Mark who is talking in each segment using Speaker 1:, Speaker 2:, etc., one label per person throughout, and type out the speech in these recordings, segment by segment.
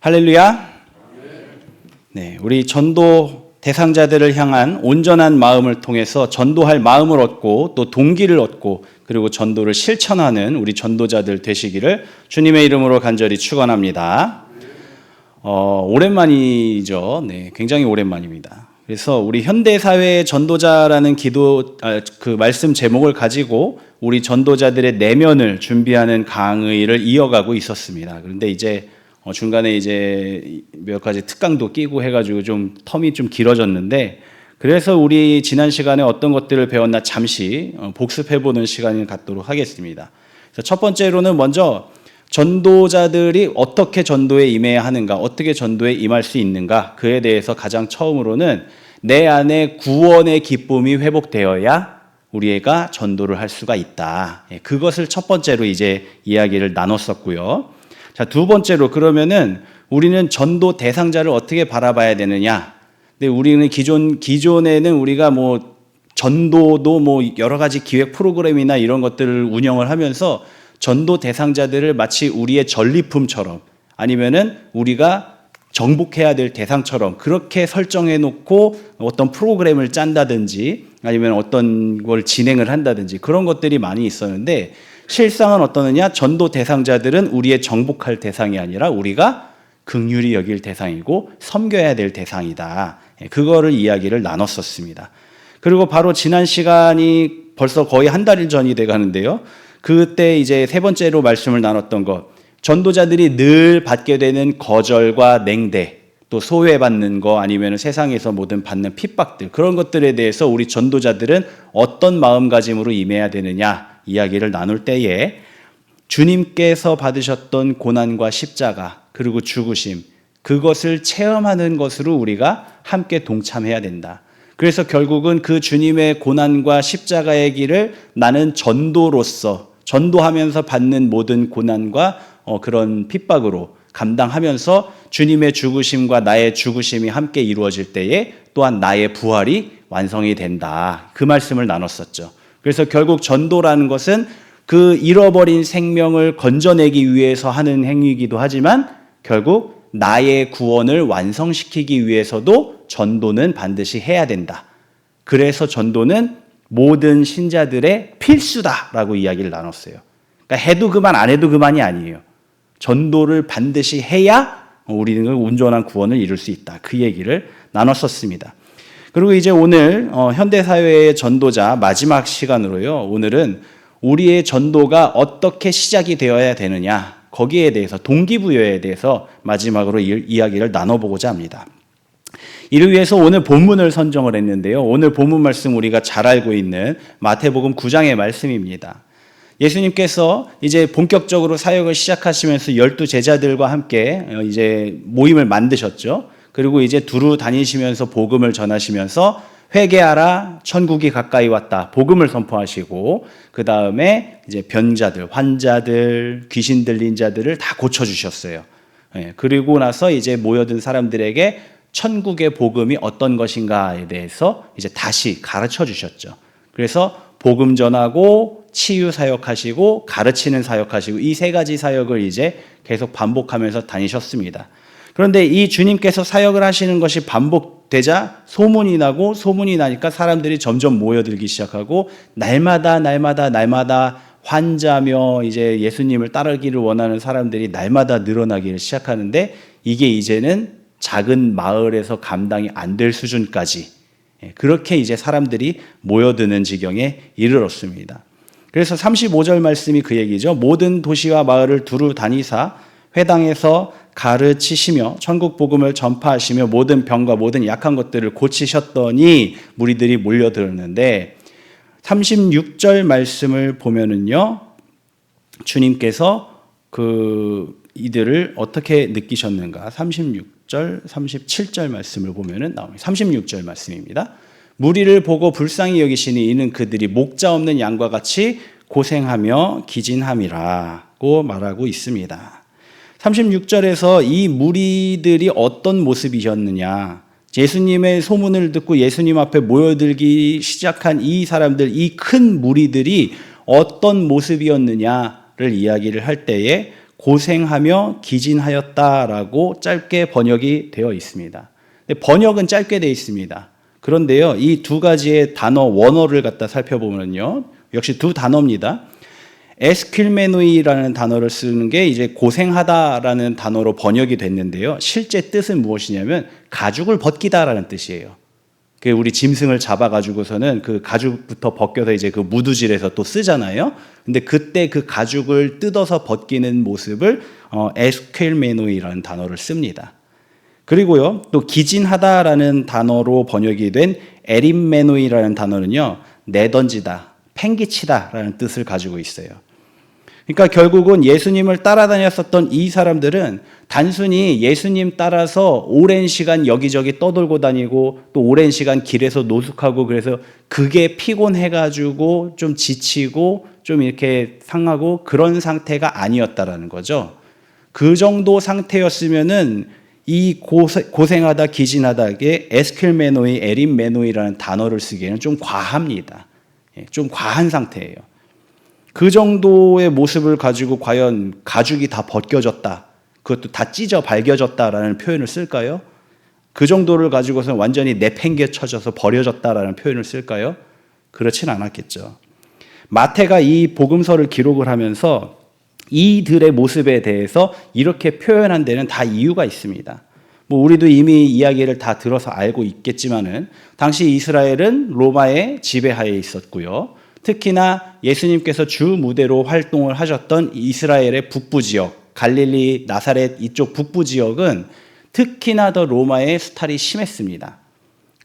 Speaker 1: 할렐루야. 네, 우리 전도 대상자들을 향한 온전한 마음을 통해서 전도할 마음을 얻고 또 동기를 얻고 그리고 전도를 실천하는 우리 전도자들 되시기를 주님의 이름으로 간절히 축원합니다. 오랜만이죠. 네, 굉장히 오랜만입니다. 그래서 우리 현대 사회의 전도자라는 그 말씀 제목을 가지고 우리 전도자들의 내면을 준비하는 강의를 이어가고 있었습니다. 그런데 이제 중간에 이제 몇 가지 특강도 끼고 해가지고 좀 텀이 좀 길어졌는데, 그래서 우리 지난 시간에 어떤 것들을 배웠나 잠시 복습해보는 시간을 갖도록 하겠습니다. 그래서 첫 번째로는 먼저 전도자들이 어떻게 전도에 임해야 하는가, 어떻게 전도에 임할 수 있는가, 그에 대해서 가장 처음으로는 내 안에 구원의 기쁨이 회복되어야 우리가 전도를 할 수가 있다. 그것을 첫 번째로 이제 이야기를 나눴었고요. 자, 두 번째로 그러면은 우리는 전도 대상자를 어떻게 바라봐야 되느냐? 근데 우리는 기존에는 우리가 뭐 전도도 뭐 여러 가지 기획 프로그램이나 이런 것들을 운영을 하면서 전도 대상자들을 마치 우리의 전리품처럼 아니면은 우리가 정복해야 될 대상처럼 그렇게 설정해 놓고 어떤 프로그램을 짠다든지 아니면 어떤 걸 진행을 한다든지 그런 것들이 많이 있었는데, 실상은 어떠느냐? 전도 대상자들은 우리의 정복할 대상이 아니라 우리가 긍휼히 여길 대상이고 섬겨야 될 대상이다. 그거를 이야기를 나눴었습니다. 그리고 바로 지난 시간이 벌써 거의 한 달 전이 돼 가는데요. 그때 이제 세 번째로 말씀을 나눴던 것, 전도자들이 늘 받게 되는 거절과 냉대, 또 소외받는 거 아니면 세상에서 모든 받는 핍박들, 그런 것들에 대해서 우리 전도자들은 어떤 마음가짐으로 임해야 되느냐 이야기를 나눌 때에 주님께서 받으셨던 고난과 십자가 그리고 죽으심, 그것을 체험하는 것으로 우리가 함께 동참해야 된다. 그래서 결국은 그 주님의 고난과 십자가의 길을 나는 전도로서 전도하면서 받는 모든 고난과 그런 핍박으로 감당하면서 주님의 죽으심과 나의 죽으심이 함께 이루어질 때에 또한 나의 부활이 완성이 된다. 그 말씀을 나눴었죠. 그래서 결국 전도라는 것은 그 잃어버린 생명을 건져내기 위해서 하는 행위이기도 하지만 결국 나의 구원을 완성시키기 위해서도 전도는 반드시 해야 된다. 그래서 전도는 모든 신자들의 필수다라고 이야기를 나눴어요. 그러니까 해도 그만 안 해도 그만이 아니에요. 전도를 반드시 해야 우리는 온전한 구원을 이룰 수 있다. 그 얘기를 나눴었습니다. 그리고 이제 오늘 현대사회의 전도자 마지막 시간으로요. 오늘은 우리의 전도가 어떻게 시작이 되어야 되느냐, 거기에 대해서 동기부여에 대해서 마지막으로 이야기를 나눠보고자 합니다. 이를 위해서 오늘 본문을 선정을 했는데요. 오늘 본문 말씀 우리가 잘 알고 있는 마태복음 9장의 말씀입니다. 예수님께서 이제 본격적으로 사역을 시작하시면서 12 제자들과 함께 이제 모임을 만드셨죠. 그리고 이제 두루 다니시면서 복음을 전하시면서 회개하라, 천국이 가까이 왔다, 복음을 선포하시고 그 다음에 이제 병자들, 환자들, 귀신 들린 자들을 다 고쳐주셨어요. 그리고 나서 이제 모여든 사람들에게 천국의 복음이 어떤 것인가에 대해서 이제 다시 가르쳐 주셨죠. 그래서 복음 전하고 치유 사역하시고 가르치는 사역하시고 이 세 가지 사역을 이제 계속 반복하면서 다니셨습니다. 그런데 이 주님께서 사역을 하시는 것이 반복되자 소문이 나고, 소문이 나니까 사람들이 점점 모여들기 시작하고 날마다 환자며 이제 예수님을 따르기를 원하는 사람들이 날마다 늘어나기를 시작하는데, 이게 이제는 작은 마을에서 감당이 안 될 수준까지 그렇게 이제 사람들이 모여드는 지경에 이르렀습니다. 그래서 35절 말씀이 그 얘기죠. 모든 도시와 마을을 두루 다니사 회당에서 가르치시며 천국 복음을 전파하시며 모든 병과 모든 약한 것들을 고치셨더니 무리들이 몰려들었는데, 36절 말씀을 보면은요, 주님께서 이들을 어떻게 느끼셨는가? 36절, 37절 말씀을 보면은 나옵니다. 36절 말씀입니다. 무리를 보고 불쌍히 여기시니 이는 그들이 목자 없는 양과 같이 고생하며 기진함이라고 말하고 있습니다. 36절에서 이 무리들이 어떤 모습이셨느냐, 예수님의 소문을 듣고 예수님 앞에 모여들기 시작한 이 사람들, 이 큰 무리들이 어떤 모습이었느냐를 이야기를 할 때에 고생하며 기진하였다라고 짧게 번역이 되어 있습니다. 번역은 짧게 되어 있습니다. 그런데요, 이 두 가지의 단어 원어를 갖다 살펴보면요, 역시 두 단어입니다. 에스퀼메노이라는 단어를 쓰는 게 이제 고생하다라는 단어로 번역이 됐는데요. 실제 뜻은 무엇이냐면 가죽을 벗기다라는 뜻이에요. 그 우리 짐승을 잡아가지고서는 그 가죽부터 벗겨서 이제 그 무두질에서 또 쓰잖아요. 근데 그때 그 가죽을 뜯어서 벗기는 모습을 에스퀼메노이라는 단어를 씁니다. 그리고요, 또 기진하다라는 단어로 번역이 된 에림메노이라는 단어는요, 내던지다, 팽기치다라는 뜻을 가지고 있어요. 그러니까 결국은 예수님을 따라다녔었던 이 사람들은 단순히 예수님 따라서 오랜 시간 여기저기 떠돌고 다니고 또 오랜 시간 길에서 노숙하고 그래서 그게 피곤해가지고 좀 지치고 좀 이렇게 상하고 그런 상태가 아니었다라는 거죠. 그 정도 상태였으면은 이 고생하다 기진하다에 에스퀼메노이, 에림메노이라는 단어를 쓰기에는 좀 과합니다. 좀 과한 상태예요. 그 정도의 모습을 가지고 과연 가죽이 다 벗겨졌다, 그것도 다 찢어 발겨졌다라는 표현을 쓸까요? 그 정도를 가지고서 완전히 내팽개쳐져서 버려졌다라는 표현을 쓸까요? 그렇진 않았겠죠. 마태가 이 복음서를 기록을 하면서 이들의 모습에 대해서 이렇게 표현한 데는 다 이유가 있습니다. 뭐 우리도 이미 이야기를 다 들어서 알고 있겠지만은 당시 이스라엘은 로마의 지배하에 있었고요. 특히나 예수님께서 주 무대로 활동을 하셨던 이스라엘의 북부 지역, 갈릴리, 나사렛 이쪽 북부 지역은 특히나 더 로마의 수탈이 심했습니다.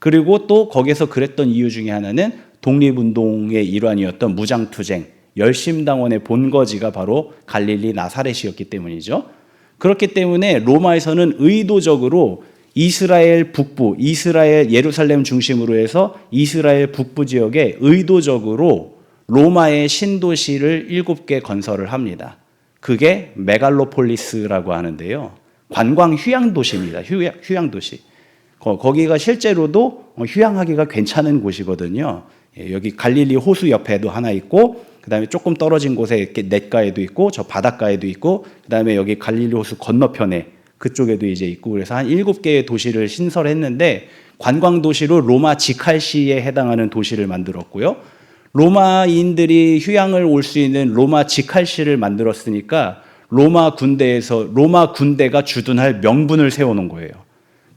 Speaker 1: 그리고 또 거기서 그랬던 이유 중에 하나는 독립운동의 일환이었던 무장투쟁, 열심당원의 본거지가 바로 갈릴리 나사렛이었기 때문이죠. 그렇기 때문에 로마에서는 의도적으로 이스라엘 북부, 이스라엘 예루살렘 중심으로 해서 이스라엘 북부 지역에 의도적으로 로마의 신도시를 7개 건설을 합니다. 그게 메갈로폴리스라고 하는데요. 관광 휴양도시입니다. 휴양도시. 거기가 실제로도 휴양하기가 괜찮은 곳이거든요. 여기 갈릴리 호수 옆에도 하나 있고 그 다음에 조금 떨어진 곳에 이렇게 냇가에도 있고 저 바닷가에도 있고 그 다음에 여기 갈릴리 호수 건너편에 그쪽에도 이제 있고 그래서 한 7개의 도시를 신설했는데 관광도시로 로마 지칼시에 해당하는 도시를 만들었고요. 로마인들이 휴양을 올 수 있는 로마 지칼시를 만들었으니까 로마 군대가 주둔할 명분을 세워놓은 거예요.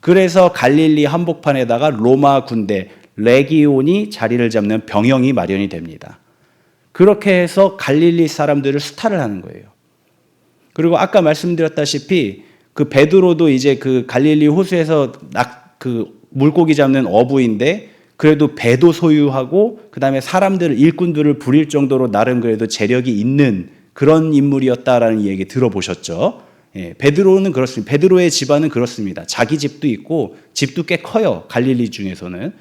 Speaker 1: 그래서 갈릴리 한복판에다가 로마 군대 레기온이 자리를 잡는 병영이 마련이 됩니다. 그렇게 해서 갈릴리 사람들을 수탈을 하는 거예요. 그리고 아까 말씀드렸다시피 그 베드로도 이제 그 갈릴리 호수에서 그 물고기 잡는 어부인데 그래도 배도 소유하고 그다음에 일꾼들을 부릴 정도로 나름 그래도 재력이 있는 그런 인물이었다라는 얘기 들어보셨죠? 예, 베드로는 그렇습니다. 베드로의 집안은 그렇습니다. 자기 집도 있고 집도 꽤 커요. 갈릴리 중에서는.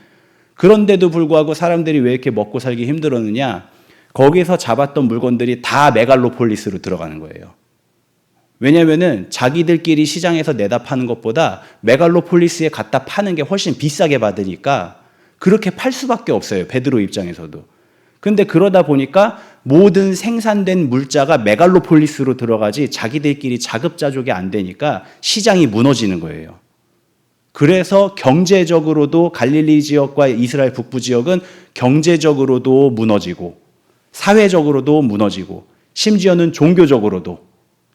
Speaker 1: 그런데도 불구하고 사람들이 왜 이렇게 먹고 살기 힘들었느냐? 거기서 잡았던 물건들이 다 메갈로폴리스로 들어가는 거예요. 왜냐면은 자기들끼리 시장에서 내다 파는 것보다 메갈로폴리스에 갖다 파는 게 훨씬 비싸게 받으니까 그렇게 팔 수밖에 없어요. 베드로 입장에서도. 근데 그러다 보니까 모든 생산된 물자가 메갈로폴리스로 들어가지 자기들끼리 자급자족이 안 되니까 시장이 무너지는 거예요. 그래서 경제적으로도 갈릴리 지역과 이스라엘 북부 지역은 경제적으로도 무너지고 사회적으로도 무너지고 심지어는 종교적으로도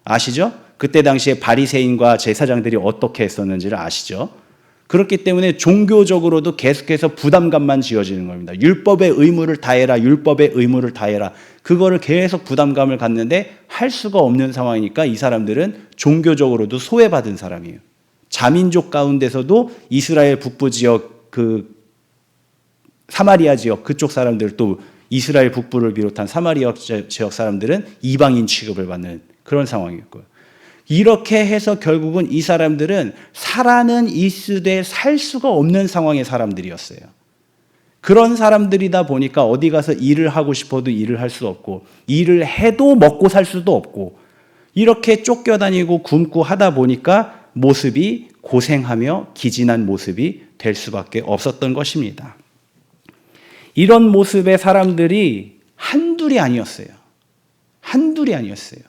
Speaker 1: 아시죠? 그때 당시에 바리새인과 제사장들이 어떻게 했었는지를 아시죠? 그렇기 때문에 종교적으로도 계속해서 부담감만 지어지는 겁니다. 율법의 의무를 다해라, 율법의 의무를 다해라. 그거를 계속 부담감을 갖는데 할 수가 없는 상황이니까 이 사람들은 종교적으로도 소외받은 사람이에요. 자민족 가운데서도 이스라엘 북부 지역, 그 사마리아 지역 그쪽 사람들 또 이스라엘 북부를 비롯한 사마리아 지역 사람들은 이방인 취급을 받는 그런 상황이었고요. 이렇게 해서 결국은 이 사람들은 살아는 있으되 살 수가 없는 상황의 사람들이었어요. 그런 사람들이다 보니까 어디 가서 일을 하고 싶어도 일을 할 수 없고 일을 해도 먹고 살 수도 없고 이렇게 쫓겨다니고 굶고 하다 보니까 모습이 고생하며 기진한 모습이 될 수밖에 없었던 것입니다. 이런 모습의 사람들이 한둘이 아니었어요. 한둘이 아니었어요.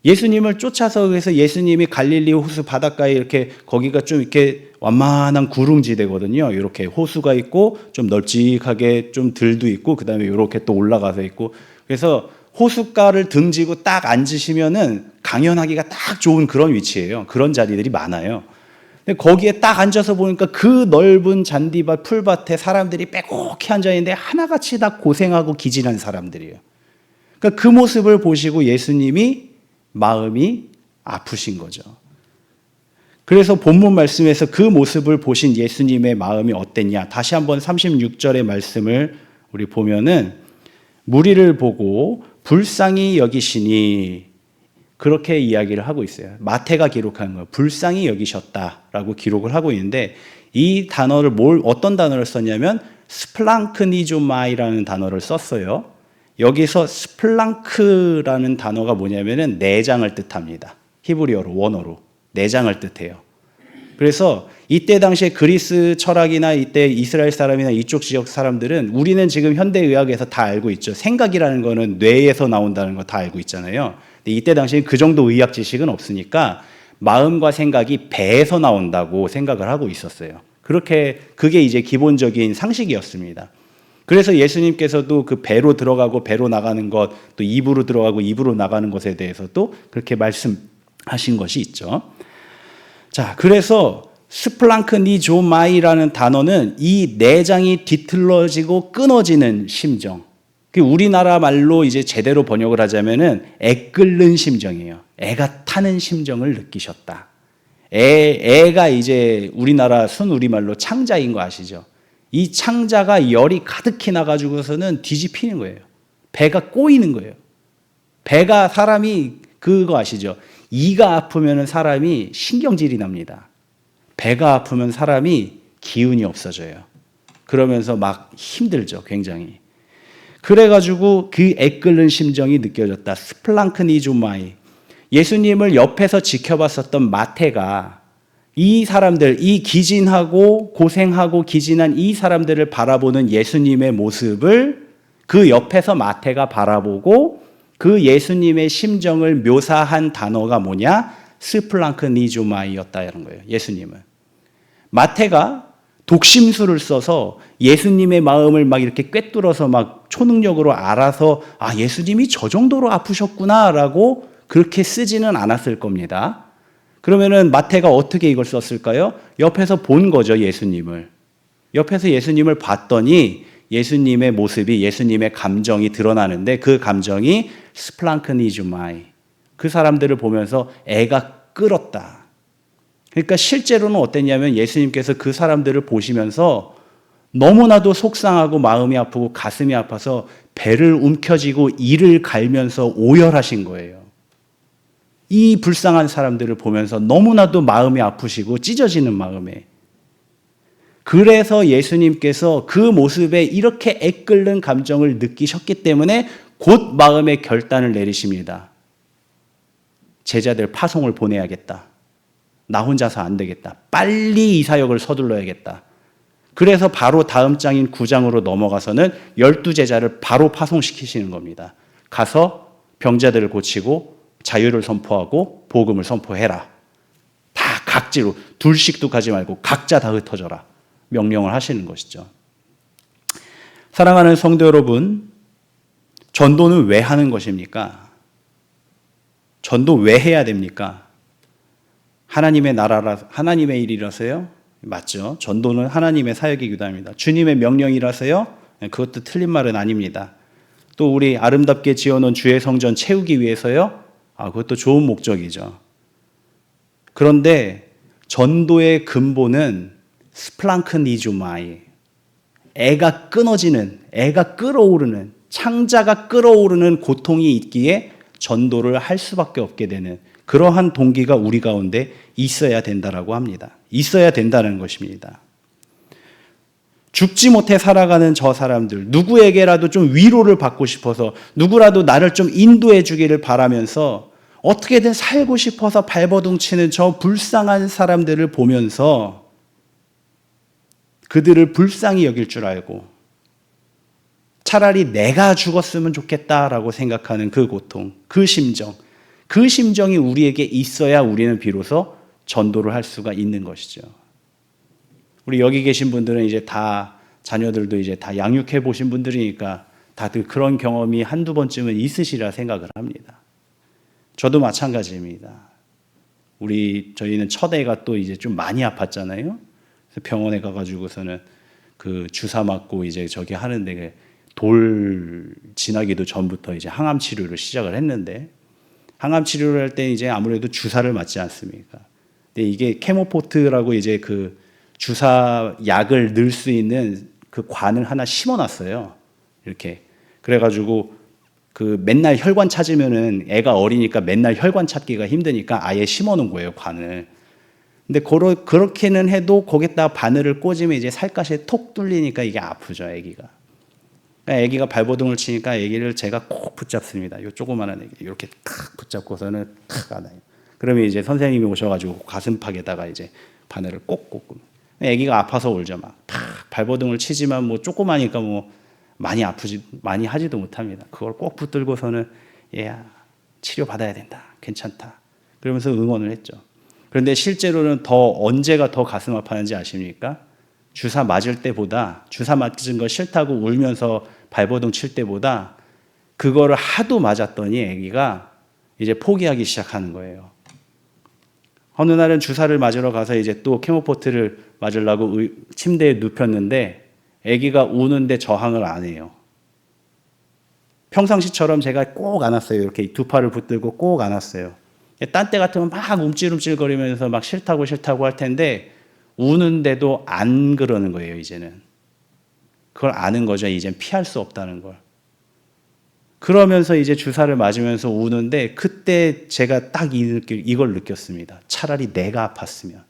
Speaker 1: 예수님을 쫓아서 그래서 예수님이 갈릴리 호수 바닷가에 이렇게 거기가 좀 이렇게 완만한 구릉지대거든요. 이렇게 호수가 있고 좀 널찍하게 좀 들도 있고 그다음에 이렇게 또 올라가서 있고 그래서 호숫가를 등지고 딱 앉으시면은 강연하기가 딱 좋은 그런 위치예요. 그런 자리들이 많아요. 근데 거기에 딱 앉아서 보니까 그 넓은 잔디밭 풀밭에 사람들이 빼곡히 앉아 있는데 하나같이 다 고생하고 기진한 사람들이에요. 그러니까 그 모습을 보시고 예수님이 마음이 아프신 거죠. 그래서 본문 말씀에서 그 모습을 보신 예수님의 마음이 어땠냐? 다시 한번 36절의 말씀을 우리 보면은 무리를 보고 불쌍히 여기시니 그렇게 이야기를 하고 있어요. 마태가 기록한 거예요. 불쌍히 여기셨다라고 기록을 하고 있는데 이 단어를 어떤 단어를 썼냐면 스플랑크니조마이라는 단어를 썼어요. 여기서 스플랑크라는 단어가 뭐냐면은 내장을 뜻합니다. 히브리어로 원어로 내장을 뜻해요. 그래서 이때 당시에 그리스 철학이나 이때 이스라엘 사람이나 이쪽 지역 사람들은 우리는 지금 현대의학에서 다 알고 있죠. 생각이라는 거는 뇌에서 나온다는 거 다 알고 있잖아요. 근데 이때 당시에는 그 정도 의학 지식은 없으니까 마음과 생각이 배에서 나온다고 생각을 하고 있었어요. 그게 이제 기본적인 상식이었습니다. 그래서 예수님께서도 그 배로 들어가고 배로 나가는 것, 또 입으로 들어가고 입으로 나가는 것에 대해서도 그렇게 말씀하신 것이 있죠. 자, 그래서 스플랑크니조마이라는 단어는 이 내장이 뒤틀러지고 끊어지는 심정. 우리나라 말로 이제 제대로 번역을 하자면은 애 끓는 심정이에요. 애가 타는 심정을 느끼셨다. 애가 이제 우리나라 순우리말로 창자인 거 아시죠? 이 창자가 열이 가득히 나가지고서는 뒤집히는 거예요. 배가 꼬이는 거예요. 배가 사람이 그거 아시죠? 이가 아프면 사람이 신경질이 납니다. 배가 아프면 사람이 기운이 없어져요. 그러면서 막 힘들죠, 굉장히. 그래가지고 그 애끓는 심정이 느껴졌다. 스플랑크니조마이. 예수님을 옆에서 지켜봤었던 마태가 이 사람들, 이 기진하고 고생하고 기진한 이 사람들을 바라보는 예수님의 모습을 그 옆에서 마태가 바라보고 그 예수님의 심정을 묘사한 단어가 뭐냐? 스플랑크니조마이였다는 거예요. 예수님은. 마태가 독심술을 써서 예수님의 마음을 막 이렇게 꿰뚫어서 막 초능력으로 알아서 아, 예수님이 저 정도로 아프셨구나라고 그렇게 쓰지는 않았을 겁니다. 그러면은 마태가 어떻게 이걸 썼을까요? 옆에서 본 거죠, 예수님을. 옆에서 예수님을 봤더니 예수님의 모습이, 예수님의 감정이 드러나는데 그 감정이 스플랑크니조마이. 그 사람들을 보면서 애가 끓었다. 그러니까 실제로는 어땠냐면 예수님께서 그 사람들을 보시면서 너무나도 속상하고 마음이 아프고 가슴이 아파서 배를 움켜쥐고 이를 갈면서 오열하신 거예요. 이 불쌍한 사람들을 보면서 너무나도 마음이 아프시고 찢어지는 마음에. 그래서 예수님께서 그 모습에 이렇게 애끓는 감정을 느끼셨기 때문에 곧 마음의 결단을 내리십니다. 제자들 파송을 보내야겠다. 나 혼자서 안 되겠다. 빨리 이 사역을 서둘러야겠다. 그래서 바로 다음 장인 9장으로 넘어가서는 12제자를 바로 파송시키시는 겁니다. 가서 병자들을 고치고 자유를 선포하고 복음을 선포해라. 다 각지로 둘씩도 가지 말고 각자 다 흩어져라. 명령을 하시는 것이죠. 사랑하는 성도 여러분, 전도는 왜 하는 것입니까? 전도 왜 해야 됩니까? 하나님의 나라라, 하나님의 일이라서요? 맞죠. 전도는 하나님의 사역이기도 합니다. 주님의 명령이라서요? 그것도 틀린 말은 아닙니다. 또 우리 아름답게 지어놓은 주의 성전 채우기 위해서요? 그것도 좋은 목적이죠. 그런데 전도의 근본은 스플랑크니조마이. 애가 끊어지는, 애가 끓어오르는, 창자가 끓어오르는 고통이 있기에 전도를 할 수밖에 없게 되는 그러한 동기가 우리 가운데 있어야 된다라고 합니다. 있어야 된다는 것입니다. 죽지 못해 살아가는 저 사람들, 누구에게라도 좀 위로를 받고 싶어서 누구라도 나를 좀 인도해 주기를 바라면서 어떻게든 살고 싶어서 발버둥 치는 저 불쌍한 사람들을 보면서 그들을 불쌍히 여길 줄 알고 차라리 내가 죽었으면 좋겠다라고 생각하는 그 고통, 그 심정, 그 심정이 우리에게 있어야 우리는 비로소 전도를 할 수가 있는 것이죠. 우리 여기 계신 분들은 이제 다 자녀들도 이제 다 양육해 보신 분들이니까 다들 그런 경험이 한두 번쯤은 있으시리라 생각을 합니다. 저도 마찬가지입니다. 저희는 첫 애가 또 이제 좀 많이 아팠잖아요. 그래서 병원에 가가지고서는 그 주사 맞고 이제 저기 하는데 돌 지나기도 전부터 이제 항암 치료를 시작을 했는데, 항암 치료를 할 때 이제 아무래도 주사를 맞지 않습니까? 근데 이게 케모포트라고 이제 그 주사 약을 넣을 수 있는 그 관을 하나 심어놨어요. 이렇게. 그래가지고 그 맨날 혈관 찾으면은 애가 어리니까 맨날 혈관 찾기가 힘드니까 아예 심어놓은 거예요, 관을. 근데 그렇게는 해도 거기다 바늘을 꽂으면 이제 살갗이 톡 뚫리니까 이게 아프죠, 애기가. 그러니까 애기가 발버둥을 치니까 애기를 제가 꼭 붙잡습니다. 요 조그마한 애기 이렇게 탁 붙잡고서는 탁 안아요. 그러면 이제 선생님이 오셔가지고 가슴팍에다가 이제 바늘을 꼭 꽂고. 애기가 아파서 울죠, 막. 탁 발버둥을 치지만 뭐 조그마니까 뭐 많이 하지도 못합니다. 그걸 꼭 붙들고서는 얘야 치료 받아야 된다, 괜찮다. 그러면서 응원을 했죠. 그런데 실제로는 언제가 더 가슴 아파하는지 아십니까? 주사 맞을 때보다, 주사 맞은 거 싫다고 울면서 발버둥 칠 때보다 그거를 하도 맞았더니 아기가 이제 포기하기 시작하는 거예요. 어느 날은 주사를 맞으러 가서 이제 또 케모포트를 맞으려고 침대에 눕혔는데 아기가 우는데 저항을 안 해요. 평상시처럼 제가 꼭 안았어요. 이렇게 두 팔을 붙들고 꼭 안았어요. 딴 때 같으면 막 움찔움찔거리면서 막 싫다고 할 텐데 우는데도 안 그러는 거예요, 이제는. 그걸 아는 거죠. 이젠 피할 수 없다는 걸. 그러면서 이제 주사를 맞으면서 우는데 그때 제가 딱 이걸 느꼈습니다. 차라리 내가 아팠으면.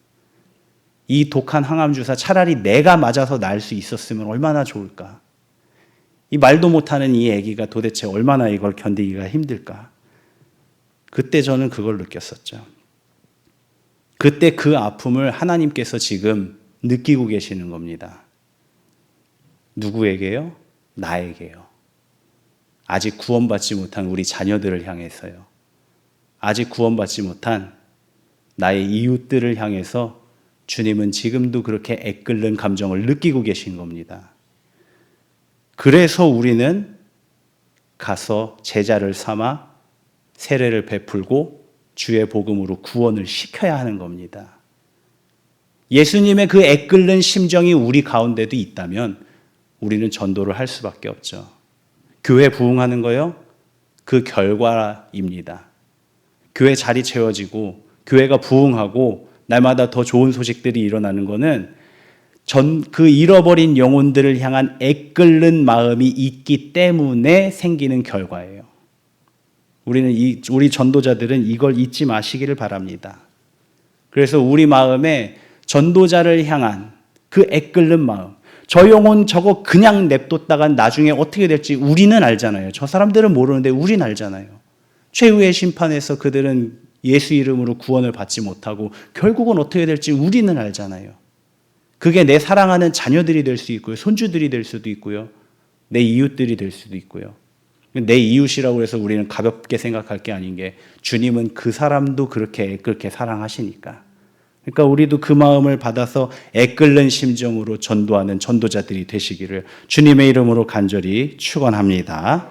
Speaker 1: 이 독한 항암 주사 차라리 내가 맞아서 날 수 있었으면 얼마나 좋을까. 이 말도 못하는 이 아기가 도대체 얼마나 이걸 견디기가 힘들까. 그때 저는 그걸 느꼈었죠. 그때 그 아픔을 하나님께서 지금 느끼고 계시는 겁니다. 누구에게요? 나에게요. 아직 구원받지 못한 우리 자녀들을 향해서요. 아직 구원받지 못한 나의 이웃들을 향해서 주님은 지금도 그렇게 애끓는 감정을 느끼고 계신 겁니다. 그래서 우리는 가서 제자를 삼아 세례를 베풀고 주의 복음으로 구원을 시켜야 하는 겁니다. 예수님의 그 애끓는 심정이 우리 가운데도 있다면 우리는 전도를 할 수밖에 없죠. 교회 부흥하는 거요? 그 결과입니다. 교회 자리 채워지고 교회가 부흥하고 날마다 더 좋은 소식들이 일어나는 거는 그 잃어버린 영혼들을 향한 애끓는 마음이 있기 때문에 생기는 결과예요. 우리 전도자들은 이걸 잊지 마시기를 바랍니다. 그래서 우리 마음에 전도자를 향한 그 애끓는 마음, 저 영혼 저거 그냥 냅뒀다가 나중에 어떻게 될지 우리는 알잖아요. 저 사람들은 모르는데 우리는 알잖아요. 최후의 심판에서 그들은 예수 이름으로 구원을 받지 못하고 결국은 어떻게 될지 우리는 알잖아요. 그게 내 사랑하는 자녀들이 될 수 있고요. 손주들이 될 수도 있고요. 내 이웃들이 될 수도 있고요. 내 이웃이라고 해서 우리는 가볍게 생각할 게 아닌 게 주님은 그 사람도 그렇게 사랑하시니까. 그러니까 우리도 그 마음을 받아서 애끓는 심정으로 전도하는 전도자들이 되시기를 주님의 이름으로 간절히 축원합니다.